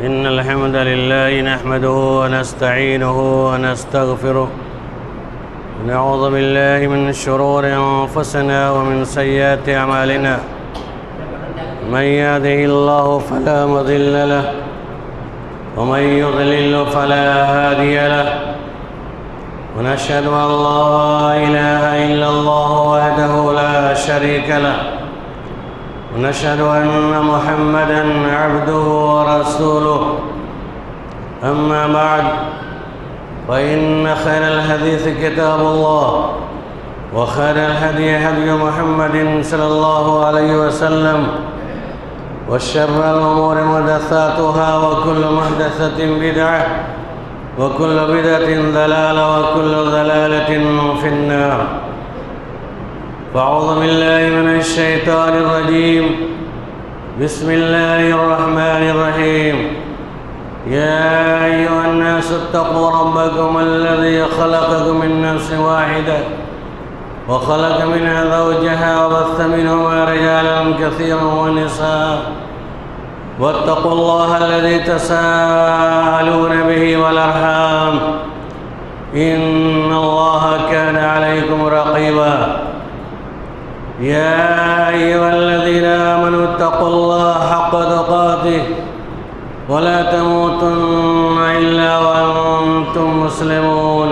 إن الحمد لله نحمده ونستعينه ونستغفره ونعوذ بالله من شرور أنفسنا ومن سيئات أعمالنا. من يهده الله فلا مضل له ومن يضلل فلا هادي له، ونشهد أن لا إله إلا الله وحده لا شريك له، ونشهد أن محمدًا عبده ورسوله. أما بعد، فإن خير الحديث كتاب الله، وخير الهدي هدي محمد صلى الله عليه وسلم، وشر الأمور محدثاتها، وكل محدثة بدعة، وكل بدعة ضلالة، وكل ضلالة في النار. فأعوذ بالله من الشيطان الرجيم. بسم الله الرحمن الرحيم. يا أيها الناس اتقوا ربكم الذي خلقكم من نفس واحدة وخلق منها زوجها وبث منهما رجالا كثيرا ونساء، واتقوا الله الذي تساءلون به والأرحام، إن الله كان عليكم رقيبا. يا أيها الذين آمنوا اتقوا الله حق تقاته ولا تموتن إلا وأنتم مسلمون.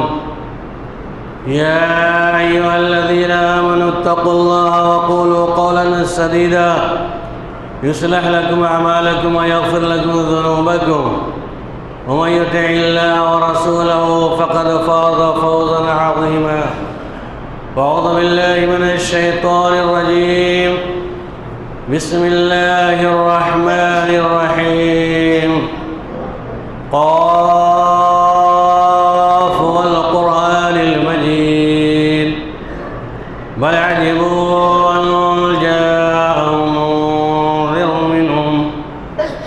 يا أيها الذين آمنوا اتقوا الله وقولوا قولا سديدا يصلح لكم أعمالكم ويغفر لكم ذنوبكم، ومن يطع الله ورسوله فقد فاز فوزا عظيما. فأعوذ بالله من الشيطان الرجيم. بسم الله الرحمن الرحيم. قاف والقرآن المجيد، بل عجبوا أن جاءهم منذر منهم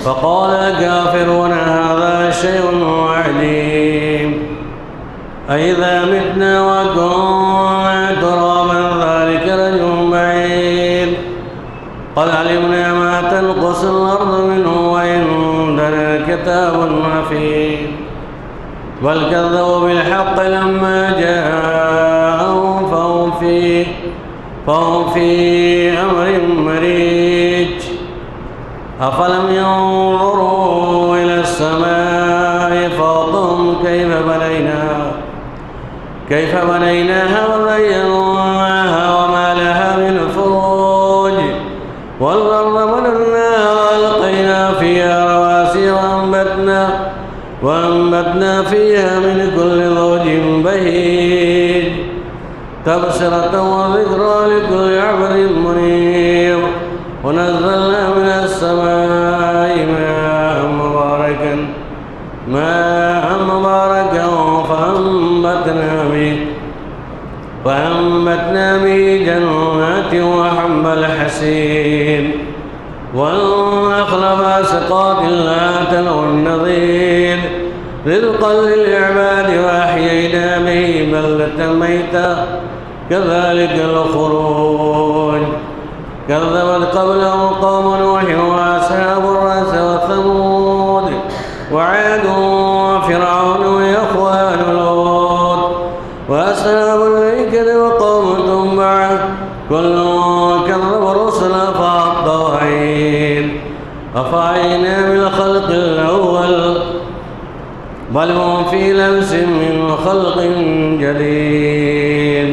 فقال الكافرون هذا شيء عجيب. أإذا متنا وكنا ترابا ذلك رجل بعيد. قد علمنا ما تنقص الأرض منه وعندنا كتاب حفيظ. بل كذبوا بالحق لما جاءهم فهم في أمر مريج. أفلم ينظروا إلى السماء فوقهم كيف بنيناها وزيناها وما لها من فروج. والأرض مددناها وألقينا فيها رواسي وأنبتنا فيها من كل زوج بهيج، تبصرة وذكرى لكل عبد منيب. ونزلنا من السماء ماء مباركا فأنبتنا به جنات وحب الحصيد والنخل باسقات لا تلو النضيد، رزقا للعباد وأحيينا به بلدة ميتا كذلك الخروج. كذبت قبلهم قوم نوح وأصحاب الرس وثمود وعاد وفرعون وإخوان لوط وأصحاب الأيكة وقوم تبع، كل كذب الرسل فحق وعيد. أفعينا بالخلق الأول بل هم في لبس من خلق جديد.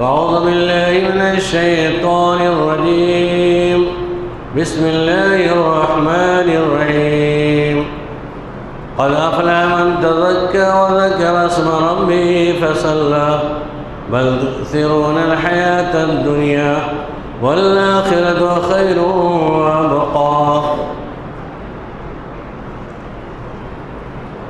أعوذ بالله من الشيطان الرجيم. بسم الله الرحمن الرحيم. قد أفلح من تزكى وذكر اسم ربه فصلى، بل تؤثرون الحياة الدنيا والآخرة خير وأبقى.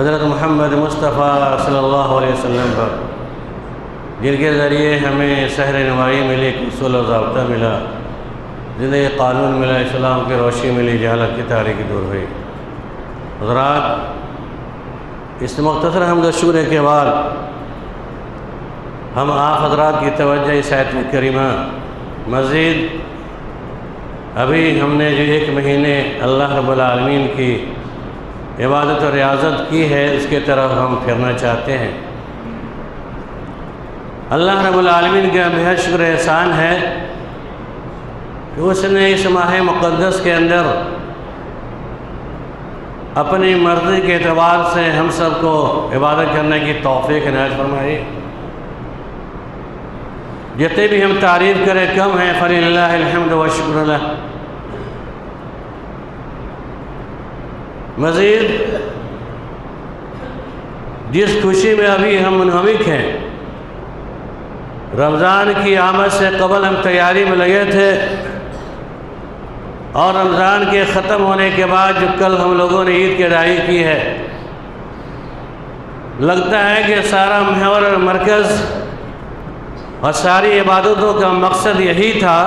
حضرت محمد مصطفیٰ صلی اللہ علیہ وسلم پر، جن کے ذریعے ہمیں سحر نمائی ملی، اصول و ضابطہ ملا، زندگی قانون ملا، اسلام کی روشنی ملی، جہالت کی تاریکی دور ہوئی۔ حضرات، اس مختصر حمد و شکر کے بعد ہم آپ حضرات کی توجہ اس آیت کریمہ، مزید ابھی ہم نے جو 1 مہینے اللہ رب العالمین کی عبادت و ریاضت کی ہے، اس کے طرف ہم پھرنا چاہتے ہیں۔ اللہ رب العالمین کا بہت شکر احسان ہے کہ اس نے اس ماہ مقدس کے اندر اپنی مرضی کے اعتبار سے ہم سب کو عبادت کرنے کی توفیق عنایت فرمائی۔ جتنے بھی ہم تعریف کریں کم ہیں، فللہ الحمد والشکر لہ۔ مزید جس خوشی میں ابھی ہم منہمک ہیں، رمضان کی آمد سے قبل ہم تیاری میں لگے تھے، اور رمضان کے ختم ہونے کے بعد جو کل ہم لوگوں نے عید کی ادائیگی کی ہے، لگتا ہے کہ سارا محور اور مرکز اور ساری عبادتوں کا مقصد یہی تھا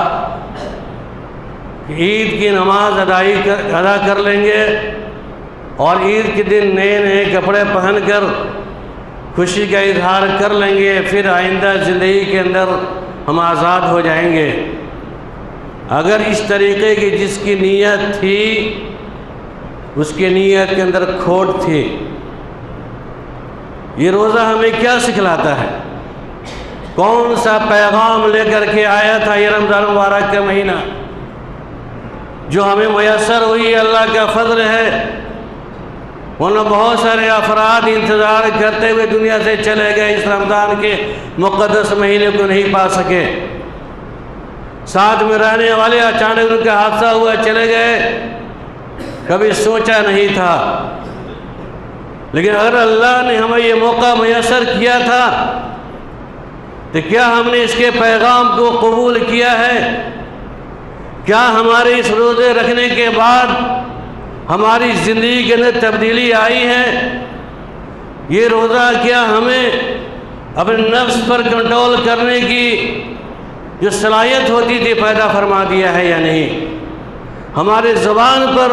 کہ عید کی نماز ادا کر لیں گے، اور عید کے دن نئے نئے کپڑے پہن کر خوشی کا اظہار کر لیں گے، پھر آئندہ زندگی کے اندر ہم آزاد ہو جائیں گے۔ اگر اس طریقے کی جس کی نیت تھی، اس کی نیت کے اندر کھوٹ تھی۔ یہ روزہ ہمیں کیا سکھلاتا ہے؟ کون سا پیغام لے کر کے آیا تھا یہ رمضان مبارک کا مہینہ، جو ہمیں میسر ہوئی؟ اللہ کا فضل ہے، ورنہ بہت سارے افراد انتظار کرتے ہوئے دنیا سے چلے گئے، اس رمضان کے مقدس مہینے کو نہیں پا سکے۔ ساتھ میں رہنے والے اچانک ان کا حادثہ ہوا، چلے گئے، کبھی سوچا نہیں تھا۔ لیکن اگر اللہ نے ہمیں یہ موقع میسر کیا تھا تو کیا ہم نے اس کے پیغام کو قبول کیا ہے؟ کیا ہمارے اس روزے رکھنے کے بعد ہماری زندگی کے اندر تبدیلی آئی ہے؟ یہ روزہ کیا ہمیں اپنے نفس پر کنٹرول کرنے کی جو صلاحیت ہوتی تھی پیدا فرما دیا ہے یا نہیں؟ ہمارے زبان پر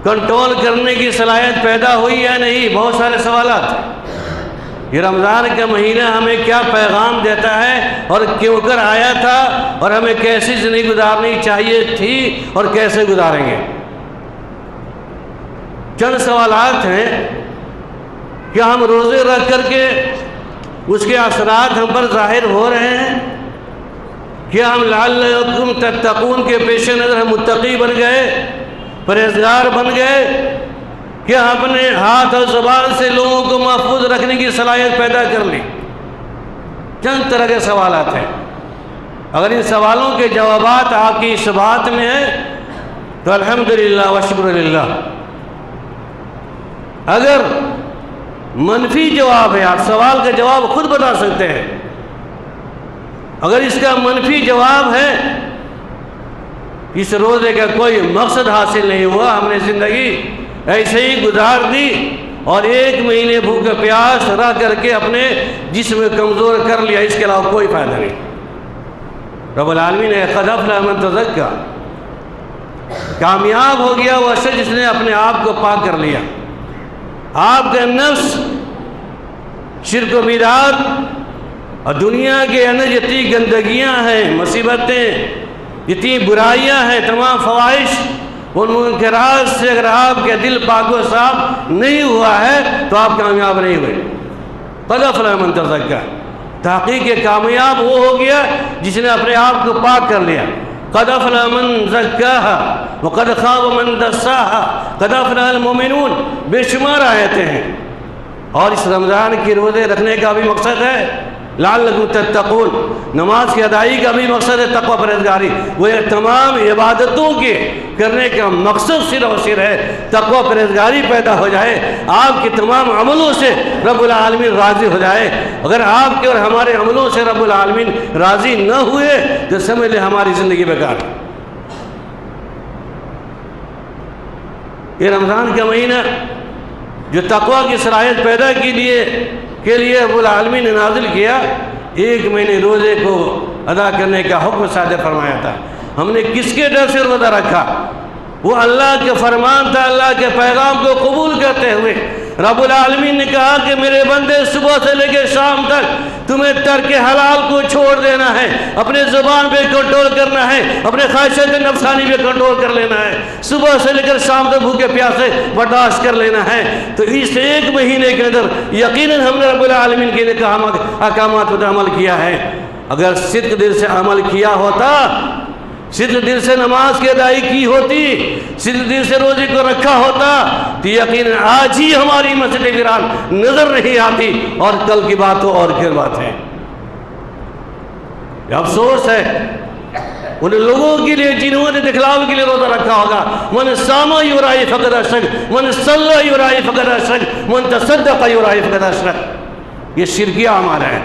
کنٹرول کرنے کی صلاحیت پیدا ہوئی یا نہیں؟ بہت سارے سوالات۔ یہ رمضان کا مہینہ ہمیں کیا پیغام دیتا ہے اور کیوں کر آیا تھا، اور ہمیں کیسی زندگی گزارنی چاہیے تھی اور کیسے گزاریں گے؟ چند سوالات ہیں۔ کیا ہم روزے رکھ کر کے اس کے اثرات ہم پر ظاہر ہو رہے ہیں؟ کیا ہم لعلکم تتقون کے پیش نظر ہم متقی بن گئے، پرہیزگار بن گئے؟ کیا اپنے ہاتھ اور زبان سے لوگوں کو محفوظ رکھنے کی صلاحیت پیدا کر لی؟ چند طرح کے سوالات ہیں۔ اگر ان سوالوں کے جوابات آپ کی اس بات میں ہیں تو الحمدللہ والشکر للہ۔ اگر منفی جواب ہے، آپ سوال کا جواب خود بتا سکتے ہیں۔ اگر اس کا منفی جواب ہے، اس روزے کا کوئی مقصد حاصل نہیں ہوا، ہم نے زندگی ایسے ہی گزار دی اور 1 مہینے بھوک پیاس رہ کر کے اپنے جسم کمزور کر لیا، اس کے علاوہ کوئی فائدہ نہیں۔ رب العالمین نے قد افلح من تزکیٰ، کامیاب ہو گیا وہ شخص جس نے اپنے آپ کو پاک کر لیا۔ آپ کا نفس شرک و بدعت اور دنیا کے اندر جتنی گندگیاں ہیں، مصیبتیں، جتنی برائیاں ہیں، تمام فواحش، ان منکرات سے اگر آپ کے دل پاک و صاف نہیں ہوا ہے تو آپ کامیاب نہیں ہوئے۔ قد افلح من تزکیٰ، تحقیق کامیاب وہ ہو گیا جس نے اپنے آپ کو پاک کر لیا۔ قد افلح من زکاها وقد خاب من دساها، قد افلح المؤمنون، بے شمار آیتیں ہیں۔ اور اس رمضان کی روزے رکھنے کا بھی مقصد ہے لعلکم تتقون، نماز کی ادائیگی کا بھی مقصد ہے تقوی پرہیزگاری۔ وہ تمام عبادتوں کے کرنے کا مقصد صرف اور صرف ہے تقوی پرہیزگاری پیدا ہو جائے، آپ کے تمام عملوں سے رب العالمین راضی ہو جائے۔ اگر آپ کے اور ہمارے عملوں سے رب العالمین راضی نہ ہوئے تو سمجھ لیں ہماری زندگی بیکار ہے۔ یہ رمضان کا مہینہ جو تقوی کی صلاحیت پیدا کے لیے رب العالمین نے نازل کیا، 1 مہینے روزے کو ادا کرنے کا حکم صادر فرمایا تھا۔ ہم نے کس کے ڈر سے روزہ رکھا؟ وہ اللہ کے فرمان تھا، اللہ کے پیغام کو قبول کرتے ہوئے رب العالمین نے کہا کہ میرے بندے صبح سے لے کے شام تک تمہیں ترک حلال کو چھوڑ دینا ہے، اپنے زبان پہ کنٹرول کرنا ہے، اپنے خواہشات نفسانی پہ کنٹرول کر لینا ہے، صبح سے لے کر شام تک بھوکے پیاسے برداشت کر لینا ہے۔ تو اس 1 مہینے کے اندر یقیناً ہم نے رب العالمین کے احکامات پر عمل کیا ہے۔ اگر صدق دل سے عمل کیا ہوتا، صدق دل سے نماز کی ادائیگی کی ہوتی، صدق دل سے روزے کو رکھا ہوتا، تو یقیناً آج ہی ہماری مسجد ویران نظر نہیں آتی، اور کل کی بات تو اور کیا بات ہے۔ یہ افسوس ہے ان لوگوں کے لیے جنہوں نے دکھلاوے کے لیے روزہ رکھا ہوگا۔ من صام یرائی فقد اشرک، من صلی یرائی فقد اشرک، من تصدق یرائی فقد اشرک۔ یہ شرکیہ اعمال ہے۔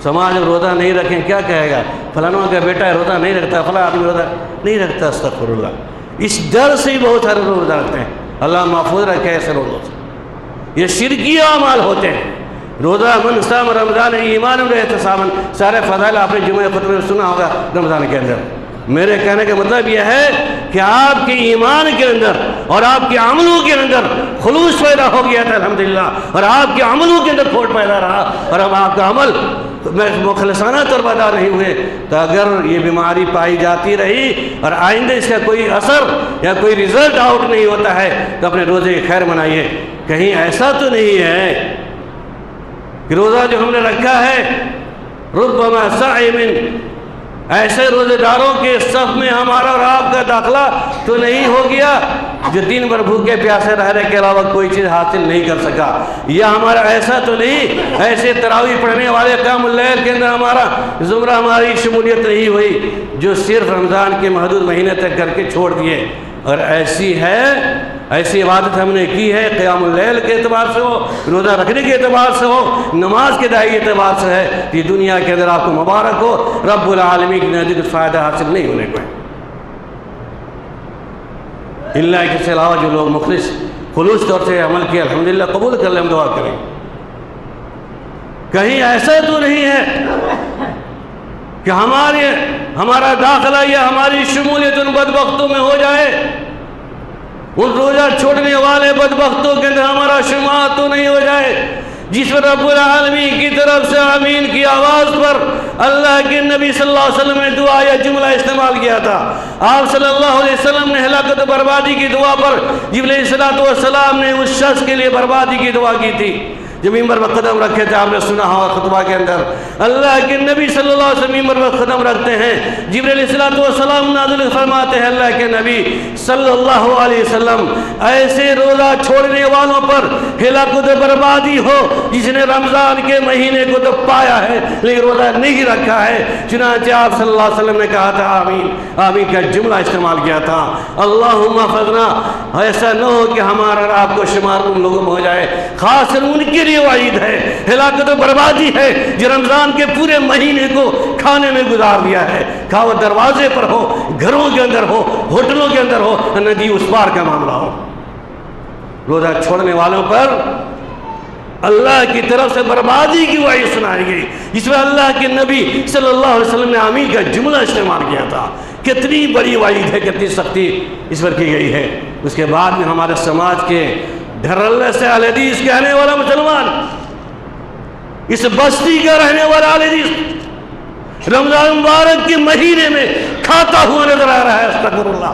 سماج روزہ نہیں رکھیں کیا کہے گا؟ فلانوں کا بیٹا روزہ نہیں رکھتا، فلاں آدمی روزہ نہیں رکھتا، استغفر اللہ۔ اس ڈر سے ہی بہت سارے لوگ روزہ رکھتے ہیں، اللہ محفوظ رکھے ایسے روزوں سے۔ یہ شرکیہ اعمال ہوتے ہیں۔ روزہ من صام رمضان ایمانا واحتسابا، سارے فضائل آپ نے جمعہ خطبے میں سنا ہوگا رمضان کے اندر۔ میرے کہنے کا مطلب یہ ہے کہ آپ کے ایمان کے اندر اور آپ کے عملوں کے اندر خلوص پیدا ہو گیا تھا الحمدللہ، اور آپ کے عملوں کے اندر کھوٹ پیدا رہا، اور اب آپ کا عمل مخلصانہ طور پر ادا نہیں ہوئے، تو اگر یہ بیماری پائی جاتی رہی اور آئندہ اس کا کوئی اثر یا کوئی رزلٹ آؤٹ نہیں ہوتا ہے، تو اپنے روزے کی خیر منائیے۔ کہیں ایسا تو نہیں ہے کہ روزہ جو ہم نے رکھا ہے ربما صائم، ایسے روزے داروں کے صف میں ہمارا اور آپ کا داخلہ تو نہیں ہو گیا جو دن بھر بھوکے پیاسے رہنے کے علاوہ کوئی چیز حاصل نہیں کر سکا؟ یا ہمارا ایسا تو نہیں ایسے تراویح پڑھنے والے قیام اللیل کے اندر ہمارا زمرہ، ہماری شمولیت نہیں ہوئی جو صرف رمضان کے محدود مہینے تک کر کے چھوڑ دیے؟ اور ایسی عبادت ہم نے کی ہے، قیام اللیل کے اعتبار سے ہو، روزہ رکھنے کے اعتبار سے ہو، نماز کے ادائیگی کے اعتبار سے ہے، یہ دنیا کے اندر آپ کو مبارک ہو، رب العالمین کی نزدیک فائدہ حاصل نہیں ہونے کو ہے۔ اللہ کے علاوہ جو لوگ خلوص طور سے عمل کیا الحمدللہ قبول کر لیں، ہم دعا کریں۔ کہیں ایسا تو نہیں ہے کہ ہمارا داخلہ یا ہماری شمولیت ان بدبختوں میں ہو جائے، ان روزہ چھوڑنے والے بدبختوں کے اندر ہمارا شمار تو نہیں ہو جائے، جس پر رب العالمین کی طرف سے آمین کی آواز پر اللہ کے نبی صلی اللہ علیہ وسلم نے دعا یا جملہ استعمال کیا تھا۔ آپ صلی اللہ علیہ وسلم نے ہلاکت و بربادی کی دعا پر جبریل علیہ السلام نے اس شخص کے لیے بربادی کی دعا کی تھی جو ممبر پر قدم رکھے تھے۔ آپ نے سنا ہوگا خطبہ کے اندر اللہ کے نبی صلی اللہ علیہ وسلم ممبر پر قدم رکھتے ہیں، جبریل علیہ السلام نازل فرماتے ہیں اللہ کے نبی صلی اللہ علیہ وسلم ایسے روزہ چھوڑنے والوں پر ہلاکت و بربادی ہو جس نے رمضان کے مہینے کو تو پایا ہے لیکن روزہ نہیں رکھا ہے۔ چنانچہ آپ صلی اللہ علیہ وسلم نے کہا تھا آمین، آمین کا جملہ استعمال کیا تھا۔ اللہم احفظنا، ایسا نہ ہو کہ ہمارا اور آپ کو شمار ان لوگوں میں ہو جائے، خاص ان کے لیے وعید ہے، ہلاکت و بربادی ہے جو رمضان کے پورے مہینے کو کھانے میں گزار دیا ہے، کھاؤ دروازے پر ہو، گھروں کے اندر ہو، ہوٹلوں کے اندر ہو، ندی اس پار کا معاملہ ہو۔ روزہ چھوڑنے والوں پر اللہ کی طرف سے بربادی کی وعید سنائی گئی، جس میں اللہ کے نبی صلی اللہ علیہ وسلم نے آمین کا جملہ استعمال کیا تھا۔ کتنی بڑی وعید ہے، کتنی سختی اس پر کی گئی ہے۔ اس کے بعد میں ہمارے سماج کے دھرلے سے اہل حدیث کہنے والا مسلمان، اس بستی کا رہنے والا اہل حدیث رمضان مبارک کے مہینے میں کھاتا ہوا نظر آ رہا ہے، استغفر اللہ،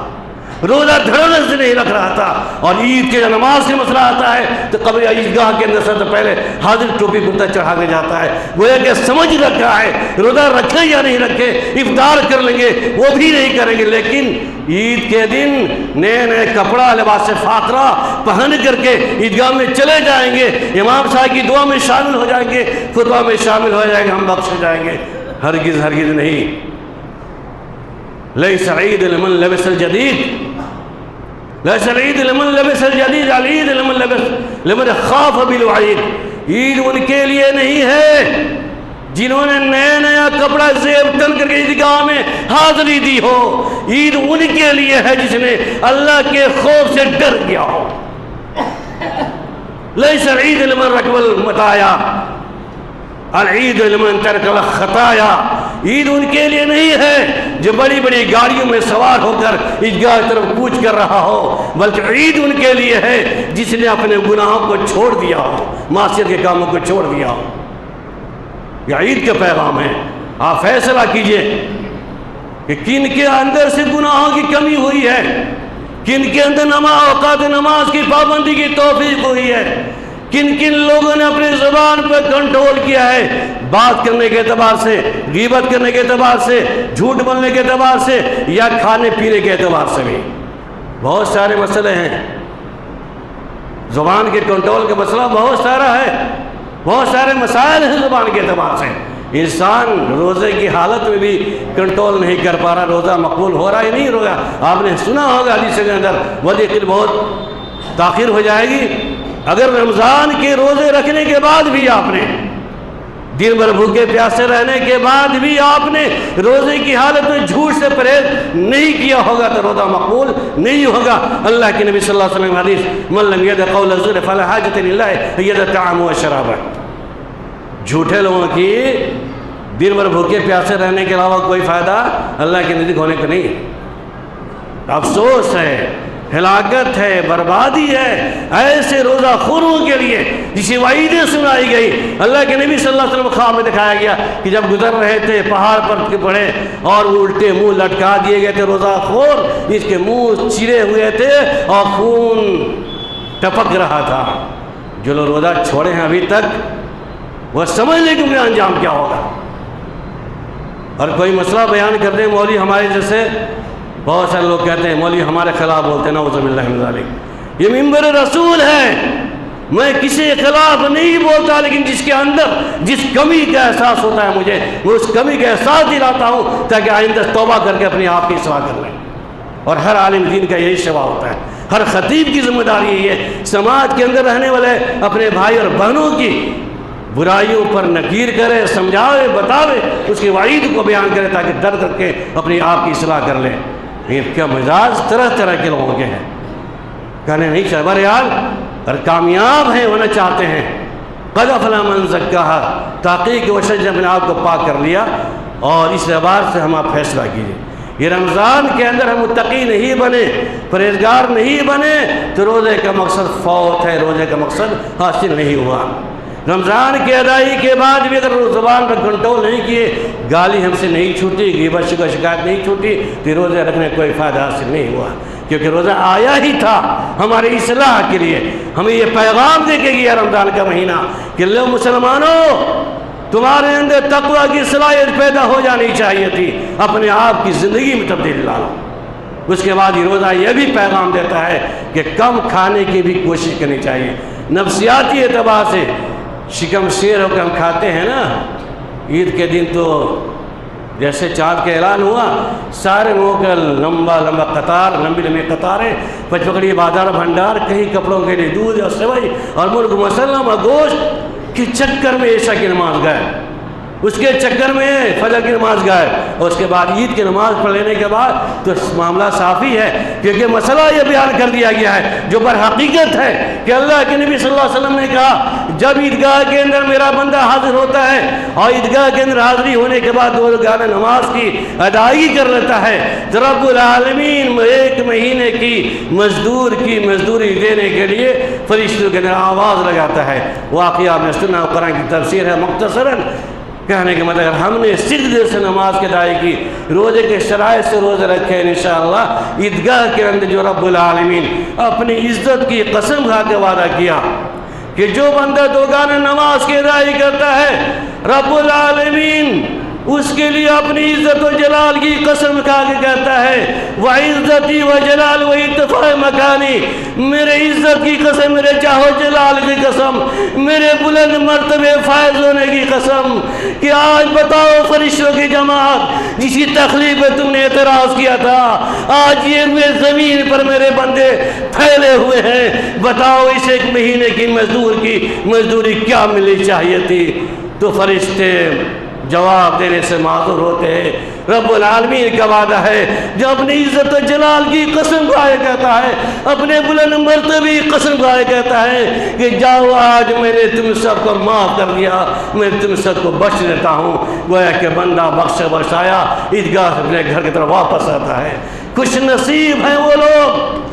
روزہ دھڑنے سے نہیں رکھ رہا تھا۔ اور عید کے نماز سے مسئلہ آتا ہے تو قبر عیدگاہ کے اندر سے پہلے حاضر ٹوپی کرتا چڑھا کے جاتا ہے، گویا کہ سمجھ رکھا ہے روزہ رکھے یا نہیں رکھے، افطار کر لیں گے وہ بھی نہیں کریں گے، لیکن عید کے دن نئے نئے کپڑا لباس فاخرہ پہن کر کے عیدگاہ میں چلے جائیں گے، امام صاحب کی دعا میں شامل ہو جائیں گے، خطبہ میں شامل ہو جائیں گے، ہم بخش جائیں گے۔ ہرگز ہرگز نہیں۔ لیس عید لمن لبس الجدید، لیس عید لمن لبس الجدید، عید لمن خاف بالوعید۔ عید ان کے لیے نہیں ہے جنہوں نے نیا نیا کپڑا زیب تن کر کے عیدگاہ میں حاضری دی ہو، عید ان کے لیے ہے جس نے اللہ کے خوف سے ڈر گیا ہو۔ لیس العید لمن رکب المطایا العید لمن ترک الخطایا، عید ان کے لیے نہیں ہے جو بڑی بڑی گاڑیوں میں سوار ہو کر عیدگاہ کی طرف کوچ کر رہا ہو، بلکہ عید ان کے لیے ہے جس نے اپنے گناہوں کو چھوڑ دیا ہو، معصیت کے کاموں کو چھوڑ دیا ہو۔ یہ عید کا پیغام ہے۔ آپ فیصلہ کیجئے کہ کن کے اندر سے گناہوں کی کمی ہوئی ہے، کن کے اندر اوقات نماز کی پابندی کی توفیق ہوئی ہے، کن کن لوگوں نے اپنی زبان پر کنٹرول کیا ہے، بات کرنے کے اعتبار سے، غیبت کرنے کے اعتبار سے، جھوٹ بولنے کے اعتبار سے، یا کھانے پینے کے اعتبار سے بھی بہت سارے مسئلے ہیں۔ زبان کے کنٹرول کا مسئلہ بہت سارا ہے، بہت سارے مسائل ہیں زبان کے اعتبار سے۔ انسان روزے کی حالت میں بھی کنٹرول نہیں کر پا رہا، روزہ مقبول ہو رہا ہی نہیں ہوگا۔ آپ نے سنا ہوگا حدیث کے اندر ولیقل بہت تاخیر ہو جائے گی۔ اگر رمضان کے روزے رکھنے کے بعد بھی آپ نے دن بھر بھوکے پیاسے رہنے کے بعد بھی آپ نے روزے کی حالت میں جھوٹ سے پرہیز نہیں کیا ہوگا تو روزہ مقبول نہیں ہوگا۔ اللہ کے نبی صلی اللہ علیہ وسلم حدیث من لم يدع قول الزور فلا حاجة لله ان يدع طعامه وشرابه، جھوٹے لوگوں کی دن بھر بھوکے پیاسے رہنے کے علاوہ کوئی فائدہ اللہ کے نزدیک ہونے کو نہیں ہے۔ افسوس ہے، ہلاکت ہے، بربادی ہے ایسے روزہ خوروں کے لیے جسے وعیدیں سنائی گئی۔ اللہ کے نبی صلی اللہ علیہ وسلم خواب میں دکھایا گیا کہ جب گزر رہے تھے پہاڑ پر پڑے اور وہ الٹے منہ لٹکا دیے گئے تھے روزہ خور، جس کے منہ چرے ہوئے تھے اور خون ٹپک رہا تھا۔ جو لوگ روزہ چھوڑے ہیں ابھی تک وہ سمجھ لیں کہ ان کا انجام کیا ہوگا۔ اور کوئی مسئلہ بیان کر دیں مولوی ہمارے جیسے، بہت سارے لوگ کہتے ہیں مولوی ہمارے خلاف بولتے ہیں، نعوذ باللہ من ذالک۔ یہ منبر رسول ہے، میں کسی کے خلاف نہیں بولتا، لیکن جس کے اندر جس کمی کا احساس ہوتا ہے مجھے، میں اس کمی کا احساس دلاتا ہوں تاکہ آئندہ توبہ کر کے اپنے آپ کی اصلاح کر لیں۔ اور ہر عالم دین کا یہی شعبہ ہوتا ہے، ہر خطیب کی ذمہ داری یہی ہے، سماج کے اندر رہنے والے اپنے بھائی اور بہنوں کی برائیوں پر نکیر کرے، سمجھاوے، بتاوے، اس کی وعید کو بیان کرے تاکہ ڈر کر کے اپنی آپ کی اصلاح کر لیں۔ یہ کیا مزاج طرح طرح کے لوگوں کے ہیں، کہنے نہیں چاہے بہرحال اور کامیاب ہیں ہونا چاہتے ہیں۔ قد افلح من زکاہا، تحقیق وشج نے اپنے آپ کو پاک کر لیا۔ اور اس اعتبار سے ہم آپ فیصلہ کیجئے، یہ رمضان کے اندر ہم متقی نہیں بنے، پرہیزگار نہیں بنے تو روزے کا مقصد فوت ہے، روزے کا مقصد حاصل نہیں ہوا۔ رمضان کی ادائیگی کے بعد بھی اگر زبان پر کنٹرول نہیں کیے، گالی ہم سے نہیں چھوٹی، غیبت شکایت نہیں چھوٹی، تو روزے رکھنے کوئی فائدہ حاصل نہیں ہوا، کیونکہ روزہ آیا ہی تھا ہماری اصلاح کے لیے۔ ہمیں یہ پیغام دے کے گیا رمضان کا مہینہ کہ لو مسلمانوں، تمہارے اندر تقویٰ کی صلاحیت پیدا ہو جانی چاہیے تھی، اپنے آپ کی زندگی میں تبدیلی لا لو۔ اس کے بعد یہ روزہ یہ بھی پیغام دیتا ہے کہ کم کھانے کی بھی کوشش کرنی چاہیے۔ نفسیاتی اعتبار سے شکم سیر ہو کے ہم کھاتے ہیں نا، عید کے دن تو جیسے چاند کا اعلان ہوا، سارے لوگوں کا لمبا قطار، لمبی قطاریں، پچپکڑی بازار بھنڈار، کہیں کپڑوں کے لیے دودھ اور سوئی اور مرغ مسلم اور گوشت کے چکر میں عشاء کی نماز گئے، اس کے چکر میں فجر کی نماز گئے، اور اس کے بعد عید کی نماز پڑھ لینے کے بعد تو معاملہ صافی ہے، کیونکہ مسئلہ یہ بیان کر دیا گیا ہے جو بر حقیقت ہے کہ اللہ کے نبی صلی اللہ علیہ وسلم نے کہا جب عیدگاہ کے اندر میرا بندہ حاضر ہوتا ہے اور عیدگاہ کے اندر حاضری ہونے کے بعد دو رکعت نماز کی ادائیگی کر لیتا ہے تو رب العالمین ایک مہینے کی مزدوری دینے کے لیے فرشتوں کے اندر آواز لگاتا ہے۔ واقعہ میں سنا، قرآن کی تفسیر ہے مختصراً، کہنے کے مطلب اگر ہم نے صدق دل سے نماز کی ادائیگی کی، روزے کے شرائط سے روزے رکھے انشاءاللہ، عیدگاہ کے اندر جو رب العالمین اپنی عزت کی قسم کھا کے وعدہ کیا کہ جو بندہ دوگانے نماز کی ادائیگی کرتا ہے رب العالمین اس کے لیے اپنی عزت و جلال کی قسم کھا کے کہتا ہے وَعِزَّتِي وَجَلَالِ وَإِرْتِفَاعِ مَكَانِي، میرے عزت کی قسم، میرے جاہ و جلال کی قسم، میرے بلند مرتبے فائز ہونے کی قسم کہ آج بتاؤ فرشتوں کی جماعت جس کی تخلیق پہ تم نے اعتراض کیا تھا، آج یہ میرے زمین پر میرے بندے پھیلے ہوئے ہیں، بتاؤ اس ایک مہینے کی مزدوری کیا ملنی چاہیے تھی؟ تو فرشتے جواب دینے سے معذور ہوتے ہیں۔ رب العالمین کا وعدہ ہے جو اپنی عزت و جلال کی قسم کھائے کہتا ہے، اپنے بلند مرتبے کی قسم کھائے کہتا ہے کہ جاؤ آج میں نے تم سب کو معاف کر دیا، میں تم سب کو بخش دیتا ہوں۔ گویا کہ بندہ بخشایا عیدگاہ اپنے گھر کی طرف واپس آتا ہے۔ خوش نصیب ہیں وہ لوگ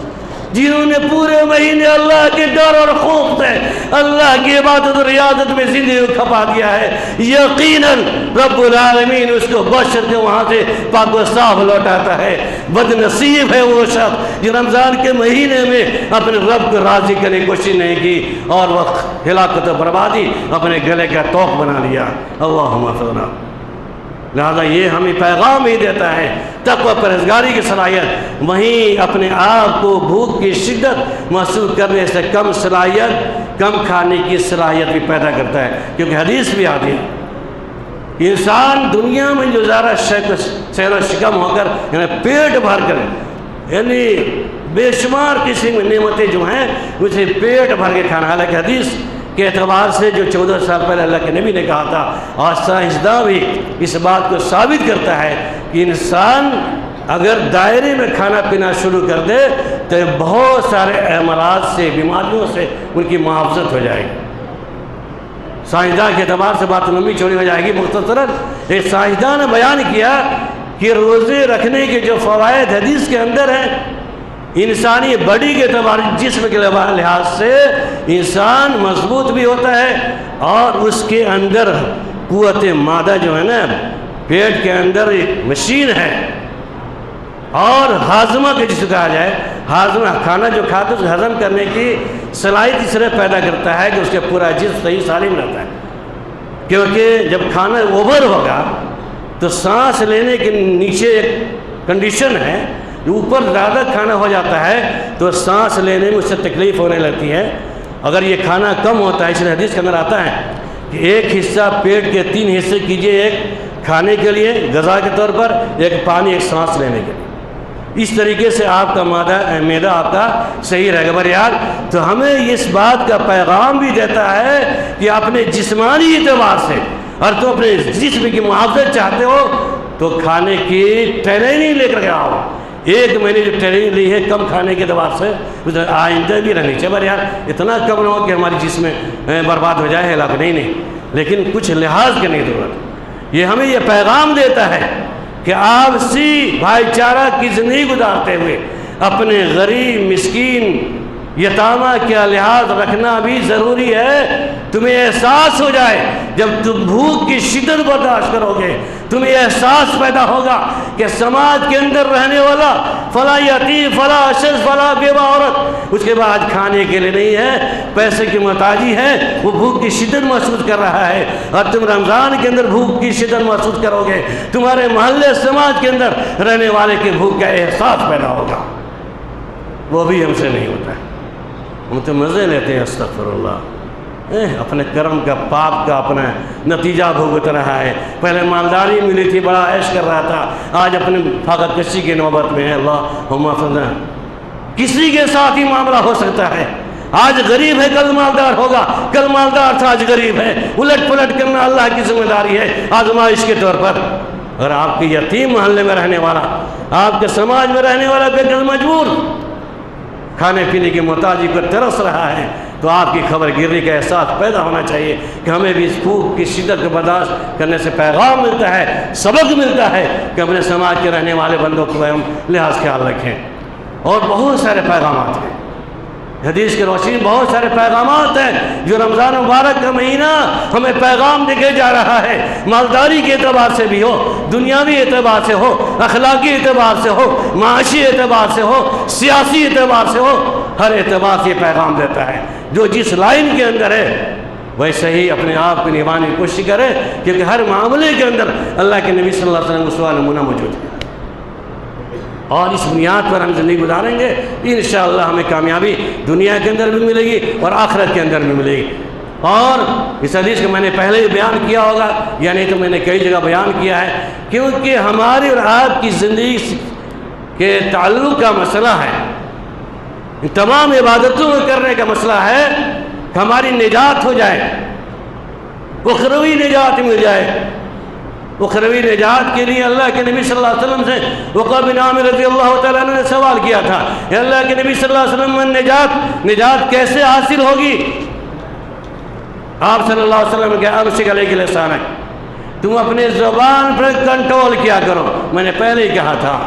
جنہوں نے پورے مہینے اللہ کے ڈر اور خوف سے اللہ کی عبادت اور ریاضت میں زندگی کو کھپا دیا ہے۔ یقیناً رب العالمین اس کو بشر کے وہاں سے پاک و صاف لوٹاتا ہے۔ بد نصیب ہے وہ شخص جو رمضان کے مہینے میں اپنے رب کو راضی کرنے کی کوشش نہیں کی اور وہ ہلاکت و بربادی اپنے گلے کا توق بنا لیا۔ اللہم اغفر۔ لہذا یہ ہمیں پیغام ہی دیتا ہے تقوی پرہیزگاری کی صلاحیت وہیں اپنے آپ کو بھوک کی شدت محسوس کرنے سے کم صلاحیت، کم کھانے کی صلاحیت بھی پیدا کرتا ہے، کیونکہ حدیث بھی آتی ہے انسان دنیا میں جو زیادہ سیر و شکم ہو کر یعنی پیٹ بھر کر یعنی بے شمار قسم کی نعمتیں جو ہیں اسے پیٹ بھر کے کھانا، حالانکہ حدیث کے اعتبار سے جو 14 سال پہلے اللہ کے نبی نے کہا تھا، اور سائنسداں بھی اس بات کو ثابت کرتا ہے کہ انسان اگر دائرے میں کھانا پینا شروع کر دے تو بہت سارے امراض سے، بیماریوں سے ان کی محافظت ہو جائے گی۔ سائنسداں کے اعتبار سے بات لمبی چوڑی ہو جائے گی، مختصراً ایک سائنسداں نے بیان کیا کہ روزے رکھنے کے جو فوائد حدیث کے اندر ہیں، انسانی باڈی کے اعتبار جسم کے لحاظ سے انسان مضبوط بھی ہوتا ہے اور اس کے اندر قوت مادہ جو ہے نا، پیٹ کے اندر ایک مشین ہے اور ہاضمہ کے جسے کہا جائے، ہاضمہ کھانا جو کھاتے اس ہضم کرنے کی صلاحیت اس طرح پیدا کرتا ہے کہ اس کے پورا جسم صحیح سالم رہتا ہے، کیونکہ جب کھانا اوور ہوگا تو سانس لینے کے نیچے ایک کنڈیشن ہے، اوپر زیادہ کھانا ہو جاتا ہے تو سانس لینے میں اس سے تکلیف ہونے لگتی ہے۔ اگر یہ کھانا کم ہوتا ہے، اس لیے حدیث کے اندر آتا ہے کہ ایک حصہ پیٹ کے 3 حصے کیجئے، ایک کھانے کے لیے غذا کے طور پر، ایک پانی، ایک سانس لینے کے لیے۔ اس طریقے سے آپ کا معدہ آپ کا صحیح رہے گا۔ بہرحال تو ہمیں اس بات کا پیغام بھی دیتا ہے کہ اپنے جسمانی اعتبار سے اور تو اپنے جسم کی محافظت چاہتے ہو تو کھانے کی ٹریننگ لے کر کے آؤ۔ 1 مہینے جو ٹریننگ لی ہے کم کھانے کے اعتبار سے آئندہ بھی رہنی چاہیے۔ بہرحال اتنا کم نہ ہو کہ ہماری جسم برباد ہو جائے، ہلاک نہیں، لیکن کچھ لحاظ کرنے کی ضرورت۔ یہ ہمیں یہ پیغام دیتا ہے کہ آپسی بھائی چارہ کی زندگی گزارتے ہوئے اپنے غریب، مسکین، یتامہ کا لحاظ رکھنا بھی ضروری ہے۔ تمہیں احساس ہو جائے جب تم بھوک کی شدت برداشت کرو گے، تمہیں احساس پیدا ہوگا کہ سماج کے اندر رہنے والا فلاں یتیم، فلاں شخص، فلاں بیوہ عورت اس کے بعد کھانے کے لیے نہیں ہے، پیسے کی محتاجی ہے، وہ بھوک کی شدت محسوس کر رہا ہے، اور تم رمضان کے اندر بھوک کی شدت محسوس کرو گے، تمہارے محلے سماج کے اندر رہنے والے کی بھوک کا احساس پیدا ہوگا۔ وہ بھی ہم سے نہیں ہوتا ہے، ہم تو مزے لیتے ہیں، استغفر اللہ، اپنے کرم کا، پاپ کا اپنا نتیجہ بھگت رہا ہے۔ پہلے مالداری ملی تھی، بڑا عیش کر رہا تھا، آج اپنے فاقہ کشی کی نوبت میں ہے۔ اللہم فضل، کسی کے ساتھ ہی معاملہ ہو سکتا ہے، آج غریب ہے کل مالدار ہوگا، کل مالدار تھا آج غریب ہے، الٹ پلٹ کرنا اللہ کی ذمہ داری ہے آزمائش کے طور پر۔ اگر آپ کے یتیم محلے میں رہنے والا، آپ کے سماج میں رہنے والا بے قدر مجبور کھانے پینے کی محتاجی پر ترس رہا ہے تو آپ کی خبر گیری کا احساس پیدا ہونا چاہیے کہ ہمیں بھی اس بھوک کی شدت کو برداشت کرنے سے پیغام ملتا ہے، سبق ملتا ہے کہ اپنے سماج کے رہنے والے بندوں کو ہم لحاظ خیال رکھیں۔ اور بہت سارے پیغامات ہیں، حدیث کے روشنی بہت سارے پیغامات ہیں جو رمضان مبارک کا مہینہ ہمیں پیغام دے کے جا رہا ہے، مالداری کے اعتبار سے بھی ہو، دنیاوی اعتبار سے ہو، اخلاقی اعتبار سے ہو، معاشی اعتبار سے ہو، سیاسی اعتبار سے ہو، ہر اعتبار سے یہ پیغام دیتا ہے۔ جو جس لائن کے اندر ہے ویسے ہی اپنے آپ کو نبھانے کی کوشش کرے، کیونکہ ہر معاملے کے اندر اللہ کے نبی صلی اللہ علیہ وسلم اسوہ نمونہ موجود ہے، اور اس بنیاد پر ہم زندگی گزاریں گے انشاءاللہ ہمیں کامیابی دنیا کے اندر بھی ملے گی اور آخرت کے اندر بھی ملے گی۔ اور اس حدیث کو میں نے پہلے ہی بیان کیا ہوگا، یعنی تو میں نے کئی جگہ بیان کیا ہے، کیونکہ ہماری اور آپ کی زندگی کے تعلق کا مسئلہ ہے، تمام عبادتوں کو کرنے کا مسئلہ ہے کہ ہماری نجات ہو جائے، اخروی نجات مل جائے، اخروی نجات کے لیے اللہ کے نبی صلی اللہ علیہ وسلم سے عقبہ بن عامر رضی اللہ تعالیٰ عنہ نے سوال کیا تھا، اے اللہ کے نبی صلی اللہ علیہ وسلم میں نجات کیسے حاصل ہوگی؟ آپ صلی اللہ علیہ وسلم نے کہا امسک علیک لسانک، تم اپنے زبان پر کنٹرول کیا کرو۔ میں نے پہلے ہی کہا تھا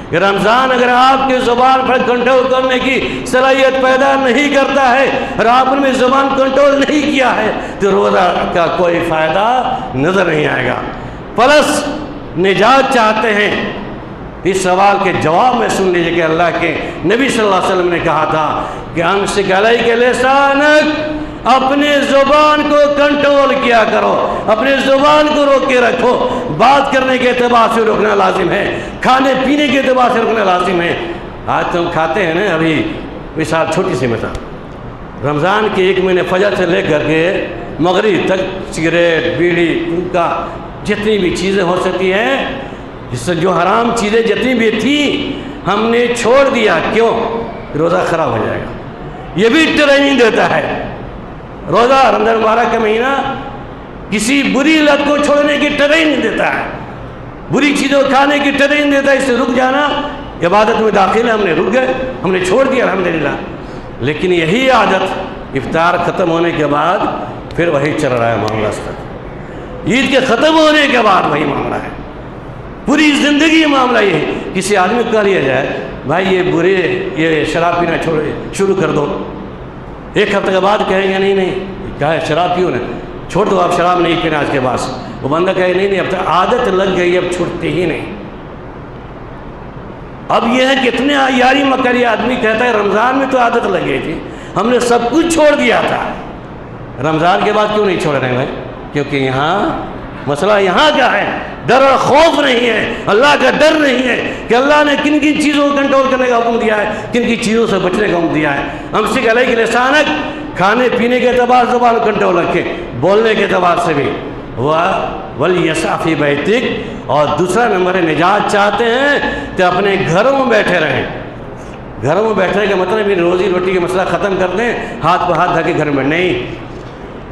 کہ رمضان اگر آپ کے زبان پر کنٹرول کرنے کی صلاحیت پیدا نہیں کرتا ہے اور آپ نے زبان کنٹرول نہیں کیا ہے تو روزہ کا کوئی فائدہ نظر نہیں آئے گا۔ پلس نجات چاہتے ہیں، اس سوال کے جواب میں سن لیجیے کہ اللہ کے نبی صلی اللہ علیہ وسلم نے کہا تھا کہ امسک علیک لسانک، اپنے زبان کو کنٹرول کیا کرو، اپنے زبان کو روک کے رکھو۔ بات کرنے کے اعتبار سے روکنا لازم ہے، کھانے پینے کے اعتبار سے روکنا لازم ہے۔ آج تو ہم کھاتے ہیں نا، ابھی مثال چھوٹی سی مثال، رمضان کے 1 مہینے فجر سے لے کر کے مغرب تک سگریٹ، بیڑی، کا جتنی بھی چیزیں ہو سکتی ہیں، جس سے جو حرام چیزیں جتنی بھی تھیں ہم نے چھوڑ دیا۔ کیوں؟ روزہ خراب ہو جائے گا۔ یہ بھی ٹریننگ دیتا ہے روزہ، رمضان مبارک کا مہینہ کسی بری لت کو چھوڑنے کی ٹریننگ دیتا ہے، بری چیزوں کھانے کی ٹریننگ دیتا ہے۔ اس سے رک جانا، عبادت میں داخل ہے، ہم نے رک گئے، ہم نے چھوڑ دیا الحمدللہ۔ لیکن یہی عادت افطار ختم ہونے کے بعد پھر وہی چل رہا ہے معاملہ تک، عید کے ختم ہونے کے بعد وہی معاملہ ہے، پوری زندگی معاملہ یہ ہے۔ کسی آدمی کو کہہ لیا جائے بھائی یہ شراب پینا شروع کر دو، 1 ہفتے کے بعد کہیں گے نہیں کہا ہے شراب پیو نا، چھوڑ دو، آپ شراب نہیں پینا آج کے بعد۔ وہ بندہ کہے نہیں اب تو عادت لگ گئی، اب چھوڑتے ہی نہیں۔ اب یہ ہے کتنے یاری مکری آدمی کہتا ہے رمضان میں تو عادت لگ گئی تھی، ہم نے سب کچھ چھوڑ دیا تھا، رمضان کے بعد کیوں نہیں چھوڑ رہے ہیں بھائی؟ کیونکہ یہاں مسئلہ یہاں کیا ہے، ڈر اور خوف نہیں ہے، اللہ کا ڈر نہیں ہے کہ اللہ نے کن کن چیزوں کو کنٹرول کرنے کا حکم دیا ہے، کن کی چیزوں سے بچنے کا حکم دیا ہے۔ امسک علیک لسانک، کھانے پینے کے اعتبار سے زبان کنٹرول رکھیں، بولنے کے اعتبار سے بھی۔ وَلْيَسْعَ فِي بَيْتِكَ، اور دوسرا نمبر ہے نجات چاہتے ہیں تو اپنے گھروں میں بیٹھے رہیں۔ گھروں میں بیٹھنے کا مطلب بھی روزی روٹی کا مسئلہ ختم کر دیں، ہاتھ پہ ہاتھ دھکے گھر میں نہیں۔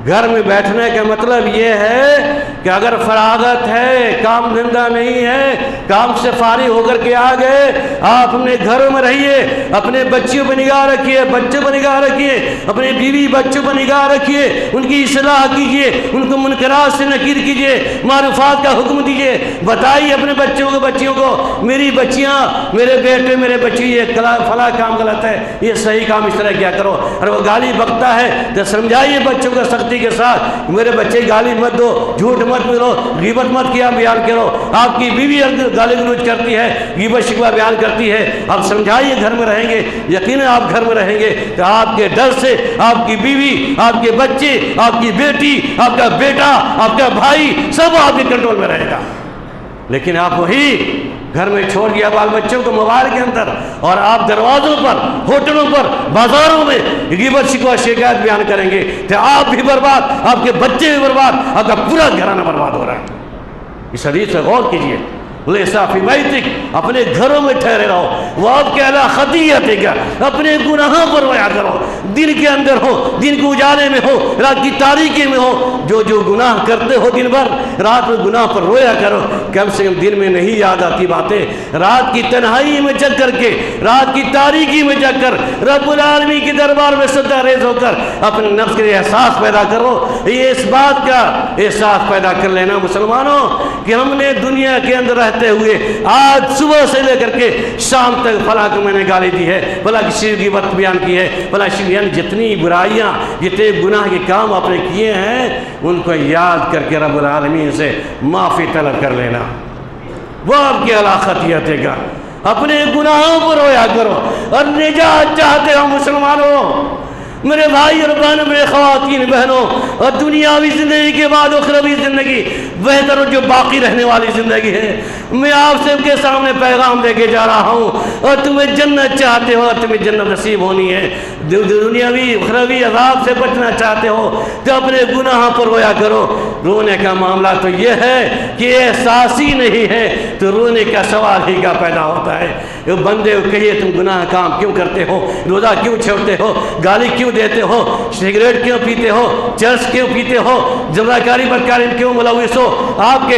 گھر میں بیٹھنے کا مطلب یہ ہے کہ اگر فراغت ہے، کام دھندہ نہیں ہے، کام سے فارغ ہو کر کے آ گئے، آپ اپنے گھروں میں رہیے، اپنے بچیوں پہ نگاہ رکھیے، بچوں پہ نگاہ رکھیے، اپنے بیوی بچوں پہ نگاہ رکھیے، ان کی اصلاح کیجیے، ان کو منکرات سے نکیر کیجیے، معروفات کا حکم دیجیے، بتائیے اپنے بچیوں کو میری بچیاں، میرے بیٹے، میرے بچی یہ فلاں کام غلط ہے، یہ صحیح کام اس طرح کیا کرو۔ اور وہ گالی بکتا ہے تو سمجھائیے بچوں کو سختی کے ساتھ، میرے بچے گالی مت دو، جھوٹ مت بولو، غیبت مت کیا بیان کرو۔ آپ کی بیوی گالی گلوچ کرتی ہے، غیبت شکوہ بیان کرتی ہے، آپ سمجھائیے گھر میں رہیں گے، یقیناً آپ گھر میں رہیں گے تو آپ کے ڈر سے آپ کی بیوی، آپ کے بچے، آپ کی بیٹی، آپ کا بیٹا، آپ کا بھائی سب آپ کے کنٹرول میں رہے گا۔ لیکن آپ وہی گھر میں چھوڑ دیا بال بچوں کو موبائل کے اندر، اور آپ دروازوں پر، ہوٹلوں پر، بازاروں میں غیبت شکوہ شکایت بیان کریں گے تو آپ بھی برباد، آپ کے بچے بھی برباد، آپ کا پورا گھرانہ برباد ہو رہا ہے۔ اس حدیث سے غور کیجیے، لیسا فی بیتک، اپنے گھروں میں ٹھہرے رہو، وہ آپ کے علی خطیئتک، اپنے گناہوں پر رویا کرو، دن کے اندر ہو، دن کے اجالے میں ہو، رات کی تاریکی میں ہو، جو گناہ کرتے ہو دن بھر، رات میں گناہ پر رویا کرو۔ کم سے کم دن میں نہیں یاد آتی باتیں، رات کی تنہائی میں جگ کر کے، رات کی تاریکی میں جگ کر رب العالمین کے دربار میں سجدہ ریز ہو کر اپنے نفس کے احساس پیدا کرو۔ یہ اس بات کا احساس پیدا کر لینا مسلمانوں کہ ہم نے دنیا کے اندر رہتے ہوئے آج صبح سے لے کر کے شام تک فلاں کو میں نے گالی دی ہے، فلاں کسی کی بات بیان کی ہے، فلاں یعنی جتنی برائیاں، جتنے گناہ کے کام آپ نے کیے ہیں ان کو یاد کر کے رب العالمین سے معافی طلب کر لینا۔ وہ آپ کی علاقتیت ہے گا، اپنے گناہوں پر رویا کرو اور نجات چاہتے ہو مسلمانوں، میرے بھائی اور بہنوں، میرے خواتین بہنوں، اور دنیاوی زندگی کے بعد اخروی زندگی بہتر اور جو باقی رہنے والی زندگی ہے، میں آپ سب کے سامنے پیغام دے کے جا رہا ہوں۔ اور تمہیں جنت چاہتے ہو، تمہیں جنت نصیب ہونی ہے، دنیاوی اخروی عذاب سے بچنا چاہتے ہو تو اپنے گناہوں پر رویا کرو۔ رونے کا معاملہ تو یہ ہے کہ احساس ہی نہیں ہے تو رونے کا سوال ہی کا پیدا ہوتا ہے۔ بندے کو کہیے تم گناہ کام کیوں کرتے ہو، روزہ کیوں چھوڑتے ہو، گالی کیوں دیتے ہو، سگریٹ کیوں پیتے ہو، چرس کیوں پیتے ہو، زنا کاری بدکاری کیوں ملوث ہو، آپ کے